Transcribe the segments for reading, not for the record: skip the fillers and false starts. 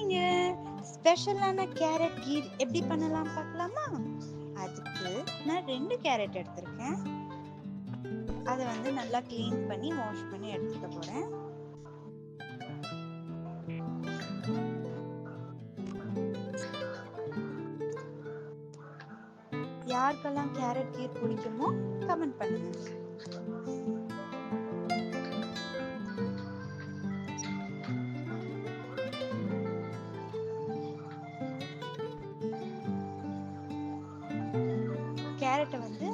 வாங்க ஸ்பெஷலான கேரட் கீர் எப்படி பண்ணலாம் பார்க்கலாமா? அதுக்கு நான் 2 கேரட் எடுத்திருக்கேன். அதை வந்து நல்லா க்ளீன் பண்ணி வாஷ் பண்ணி எடுத்துக்க போறேன். யாருக்கெல்லாம் கேரட் கீர் பிடிக்குமோ கமெண்ட் பண்ணுங்க. கேரட்டை வந்து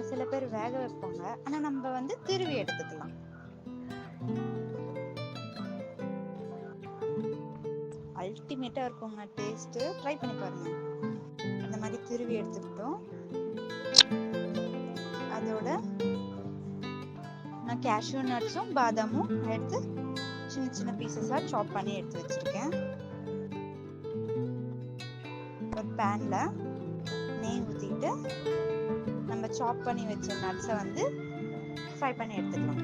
சில பேர் வேக வைப்பாங்க, ஆனா நம்ம வந்து திருவி எடுத்துக்கலாம். அல்டிமேட்டா இருக்குங்க டேஸ்ட். ட்ரை பண்ணி பாருங்க. இந்த மாதிரி திருவி எடுத்துக்கிட்டோம். அதோட நான் கேஷ்யூ நட்ஸும் பாதாமும் எடுத்து சின்ன சின்ன பீசஸா சாப் பண்ணி எடுத்து வச்சிருக்கேன். ஒரு பேன்ல நெய் ஊத்திட்டு நம்ம சாப் பண்ணி வச்ச நட்ஸை வந்து ஃப்ரை பண்ணி எடுத்துக்கலாம்.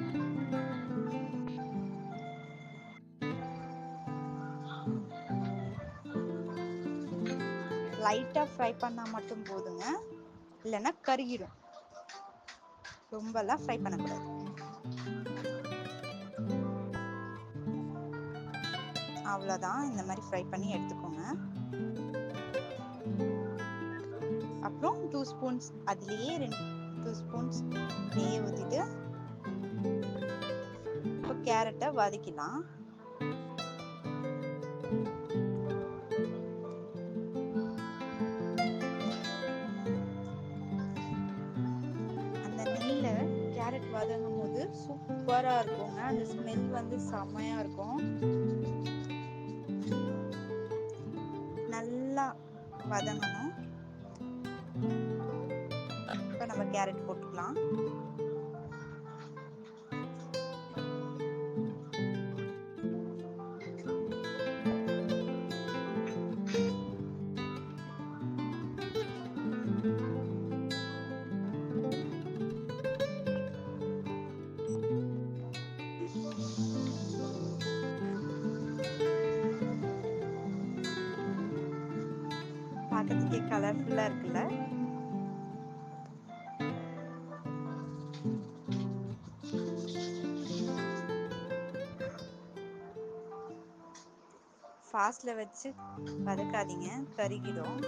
லைட்டா ஃப்ரை பண்ணா மட்டும் போதுங்க, இல்லைன்னா கருகிடும். ரொம்பலாம் ஃப்ரை பண்ணக்கூடாது. அவ்வளோதான், இந்த மாதிரி ஃப்ரை பண்ணி எடுத்துக்கோங்க. அப்புறம் 2 ஸ்பூன்ஸ் அதுலேயே 2 ஸ்பூன்ஸ் நெய் ஊற்றிட்டு இப்போ கேரட்டை வதக்கலாம். அந்த நெய்ல கேரட் வதங்கும் போது சூப்பரா இருக்குங்க. அந்த ஸ்மெல் வந்து செமையா இருக்கும். நல்லா வதங்கணும். இப்போ நம்ம கேரட் போட்டுக்கலாம். பார்க்கறதுக்கே கலர்ஃபுல்லா இருக்குல்ல? ஃபாஸ்ட்ல வச்சு வதக்காதீங்க, கருகிடும்.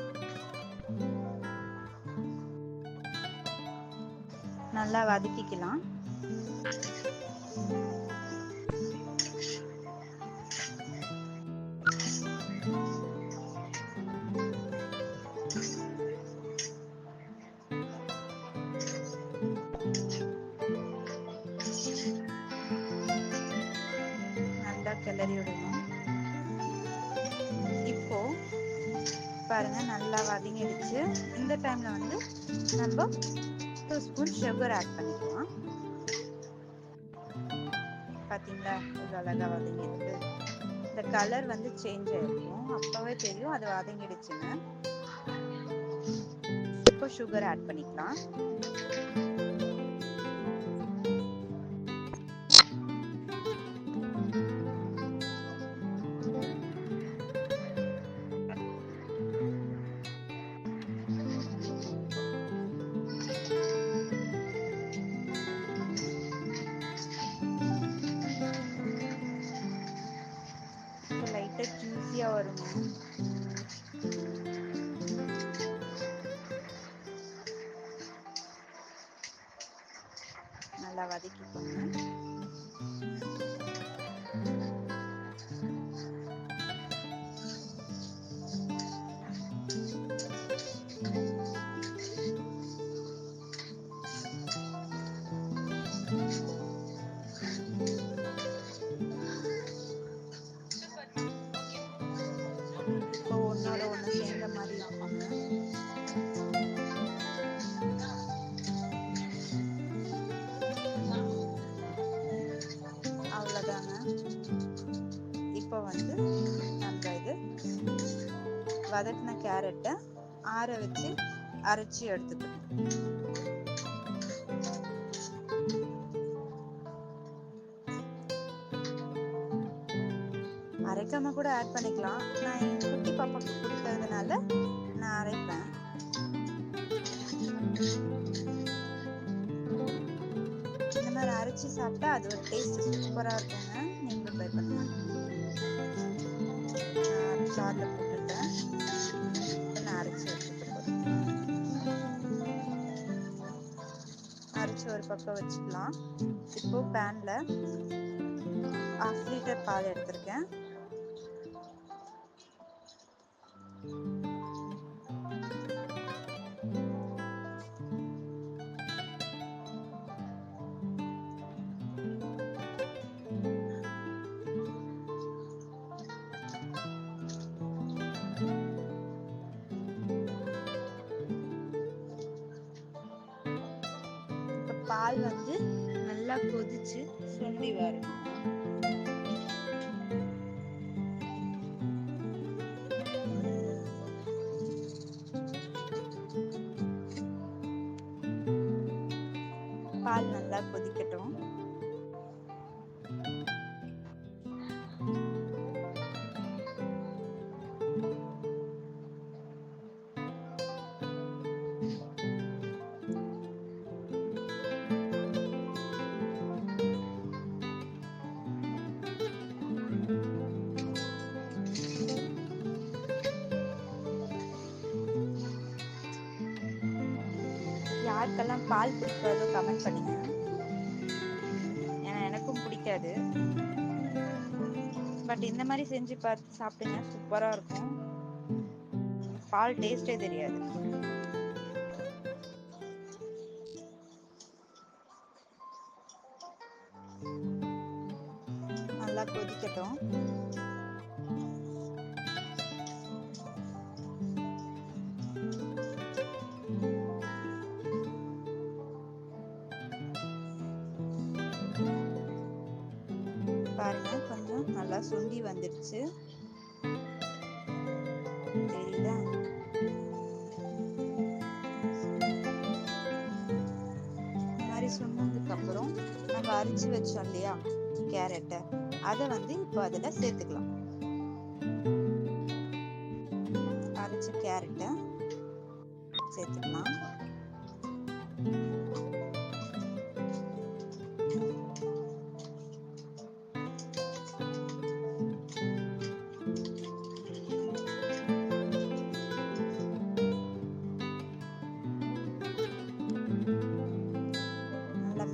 நல்லா வதக்கிக்கலாம். நல்லா கிளறி விடணும். இப்போ பாருங்க நல்லா வதங்கிடுச்சு. இந்த டைம்ல வந்து நம்ம 2 ஸ்பூன் சுகர் ஆட் பண்ணிக்கலாம். பாத்தீங்களா இது அழகா வதங்கிடுது. இந்த கலர் வந்து சேஞ்ச் ஆயிருக்கும், அப்பவே தெரியும் அது வதங்கிடுச்சுன்னு. இப்போ சுகர் ஆட் பண்ணிக்கலாம். லைட்டா ஜூஸியா வரும். நல்லா வதக்கிக்கோங்க. இப்போ ஒன்னோட ஒண்ணு சேர்ந்த மாதிரி இருக்குங்க. அவ்வளோதாங்க. இப்போ வந்து நம்ம இது வதக்கின கேரட்டை ஆற வச்சு அரைச்சி எடுத்துக்கணும். அரைக்காம கூட ஆட் பண்ணிக்கலாம். நான் என் குட்டி பாப்பாக்கு கொடுக்கறதுனால நான் அரைப்பேன். இந்த மாதிரி அரைச்சி சாப்பிட்டா அது ஒரு டேஸ்ட் சூப்பரா இருக்குங்க. நீங்களும் ட்ரை பண்ணுங்க. சார்ல போட்டுட்டேன். நான் அரைச்சி வச்சுட்டு அரைச்சி ஒரு பக்கம் வச்சுக்கலாம். இப்போ பேன்ல 1/2 லிட்டர் பால் எடுத்திருக்கேன். பால் வந்து நல்லா கொதிச்சு சுண்டி வரும். பால் நல்லா கொதிக்கட்டும். யாருக்கெல்லாம் பால் பிடிக்காதோ கமெண்ட் பண்ணுங்க. ஏன்னா எனக்கும் பிடிக்காது. பட் இந்த மாதிரி செஞ்சு பார்த்து சாப்பிடுங்க, சூப்பரா இருக்கும். பால் டேஸ்டே தெரியாது. நல்லா கொதிக்கட்டும். பாருங்க, கொஞ்சம் நல்லா சுண்டி வந்துடுச்சு. தெரியுதா? இந்த மாதிரி சுண்டதுக்கு அப்புறம் நம்ம அரைச்சு வச்சோம் இல்லையா கேரட்டை, அதை வந்து இப்போ அதுல சேர்த்துக்கலாம். அரைச்ச கேரட்டை சேர்த்துக்கலாம்.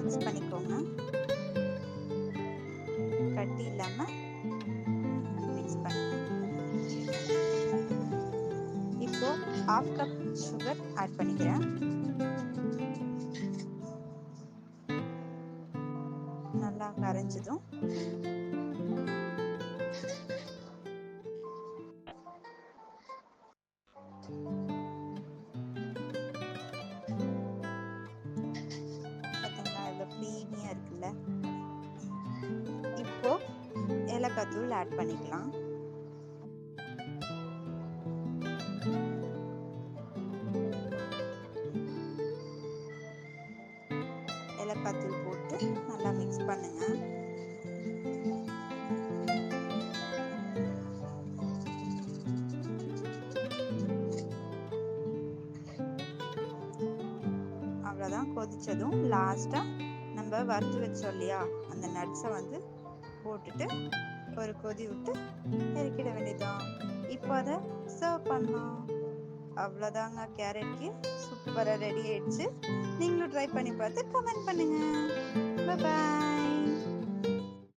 மிக்ஸ் பண்ணிக்கோங்க. கட்டி இல்லாம மிக்ஸ் பண்ணிக்கோங்க. இப்போ 1/2 கப் சுகர் ஆட் பண்ணிக்கிறேன். நல்லா கரைஞ்சதும் க்ரீமியா இருக்குல்ல, இப்போ ஏலக்காய் தூள் ஆட் பண்ணிக்கலாம். ஏலக்காய் தூள் போட்டு நல்லா மிக்ஸ் பண்ணுங்க. அவ்வளவுதான். கொதிச்சதும் லாஸ்டா நம்ம வறுத்து வச்சோம் இல்லையா அந்த நட்ஸை வந்து போட்டுட்டு ஒரு கொதி விட்டு இறக்கிட வேண்டியதான். இப்போ அதை சர்வ் பண்ணலாம். அவ்வளோதாங்க, கேரட் கீர் சூப்பராக ரெடி ஆயிடுச்சு. நீங்களும் ட்ரை பண்ணி பார்த்து கமெண்ட் பண்ணுங்க. பாய்.